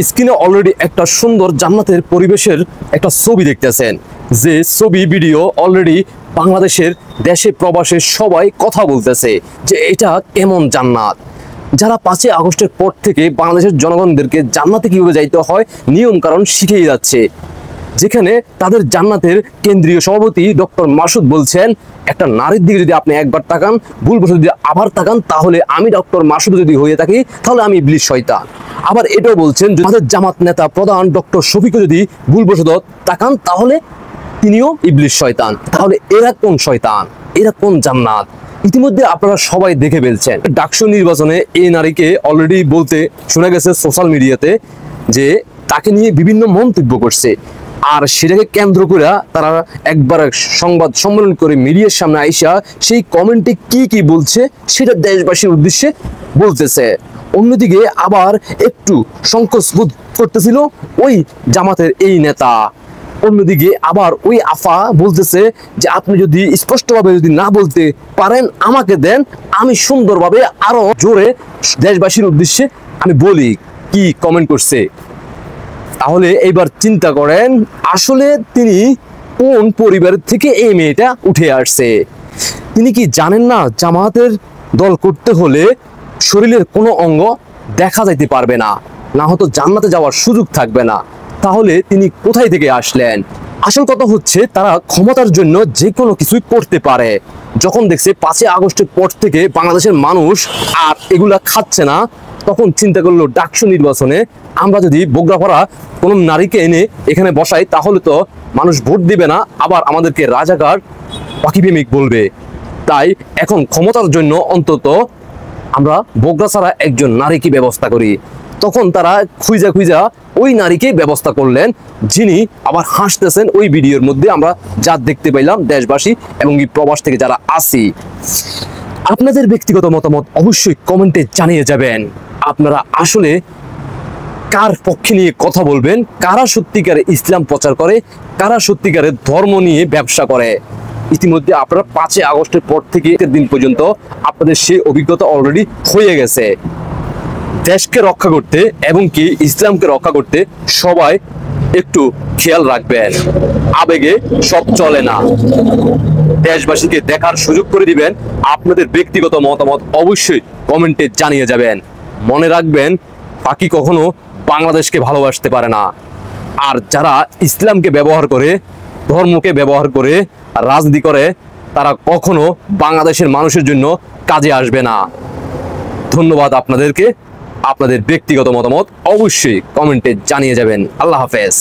স্ক্রিনে অলরেডি একটা সুন্দর জান্নাতের পরিবেশের একটা ছবি দেখতেছেন, যে ছবি ভিডিও অলরেডি বাংলাদেশের দেশে প্রবাসে সবাই কথা বলতেছে যে এটা কেমন জান্নাত। যারা 5ই আগস্টের পর থেকে বাংলাদেশের জনগণদেরকে জান্নাতে কিভাবে যাইতে হয় নিয়ম কারণ শিখিয়ে যাচ্ছে, যেখানে তাদের জান্নাতের কেন্দ্রীয় সভাপতি ডক্টর মাসুদ বলছেন, একটা নারীর দিকে যদি আপনি একবার তাকান, ভুলবশত যদি আবার তাকান, তাহলে আমি ডক্টর মাসুদ যদি হয়ে থাকি তাহলে আমি ইবলিস শয়তান। আবার এটাও বলছেন আমাদের জামাত নেতা প্রধান ডক্টর শফিকও যদি ভুলবশত তাকান তাহলে তিনিও ইবলিস শয়তান। তাহলে এরা কোন শয়তান, এরা কোন জান্নাত? ইতিমধ্যে আপনারা সবাই দেখে ফেলছেন, ডাকসু নির্বাচনে এই নারীকে অলরেডি বলতে শোনা গেছে সোশ্যাল মিডিয়াতে যে তাকে নিয়ে বিভিন্ন মন্তব্য করছে, আর সেটাকে কেন্দ্র করে তারা একবার সংবাদ সম্মেলন করে মিডিয়ার সামনে আইসা সেই কমেন্টে কি কি বলছে সেটা দেশবাসীর উদ্দেশ্যে বলতেছে। অন্যদিকে আবার একটু সংকোচ বোধ করতেছিল ওই জামাতের এই নেতা, অন্যদিকে আবার ওই আফা বলতেছে যে আপনি যদি স্পষ্টভাবে যদি না বলতে পারেন আমাকে দেন, আমি সুন্দরভাবে আরো জোরে দেশবাসীর উদ্দেশ্যে আমি বলি। কি কমেন্ট করছে তাহলে এইবার চিন্তা করেন, আসলে তিনি কোন পরিবার থেকে এই মেয়েটা উঠে আসছে? তিনি কি জানেন না জামাতের দল করতে হলে শরীরের কোনো অঙ্গ দেখা যাইতে পারবে না, না হয়তো জান্নাতে যাওয়ার সুযোগ থাকবে না? তাহলে তিনি কোথায় থেকে আসলেন? আসল কথা হচ্ছে তারা ক্ষমতার জন্য যে কোনো কিছুই করতে পারে। যখন দেখছে 5ই আগস্টের পর থেকে বাংলাদেশের মানুষ আর এগুলা খাচ্ছে না, তখন চিন্তা করলো ডাকসু নির্বাচনে আমরা যদি বগুড়াপাড়া কোনো নারীকে এনে এখানে বসাই তাহলে তো মানুষ ভোট দিবে না, আবার আমাদেরকে রাজাকার পাখিপ্রেমিক বলবে। তাই এখন ক্ষমতার জন্য অন্তত আমরা বগুড়া ছাড়া একজন নারীকে ব্যবস্থা করি। তখন তারা খুঁজা খুঁজা ওই নারীকে ব্যবস্থা করলেন, যিনি আবার হাসতেছেন ওই ভিডিওর মধ্যে আমরা যা দেখতে পাইলাম দেশবাসী এবং এই প্রবাস থেকে যারা আসি। আপনাদের ব্যক্তিগত মতামত অবশ্যই কমেন্টে জানিয়ে যাবেন। আপনারা আসলে কার পক্ষে নিয়ে কথা বলবেন, কারা সত্যিকারে ইসলাম প্রচার করে, কারা সত্যিকারের ধর্ম নিয়ে ব্যবসা করে? ইতিমধ্যে আপনারা 5ই আগস্টের পর থেকে দিন পর্যন্ত আপনাদের সেই অভিজ্ঞতা অলরেডি হয়ে গেছে। দেশকে রক্ষা করতে এবং কি ইসলামকে রক্ষা করতে সবাই একটু খেয়াল রাখবেন, আবেগে সব চলে না। দেশবাসীকে দেখার সুযোগ করে দিবেন। আপনাদের ব্যক্তিগত মতামত অবশ্যই কমেন্টে জানিয়ে যাবেন। মনে রাখবেন, পাখি কখনো বাংলাদেশকে ভালোবাসতে পারে না, আর যারা ইসলামকে ব্যবহার করে, ধর্মকে ব্যবহার করে রাজনীতি করে, তারা কখনো বাংলাদেশের মানুষের জন্য কাজে আসবে না। ধন্যবাদ আপনাদেরকে। আপনাদের ব্যক্তিগত মতামত অবশ্যই কমেন্টে জানিয়ে যাবেন। আল্লাহ হাফেজ।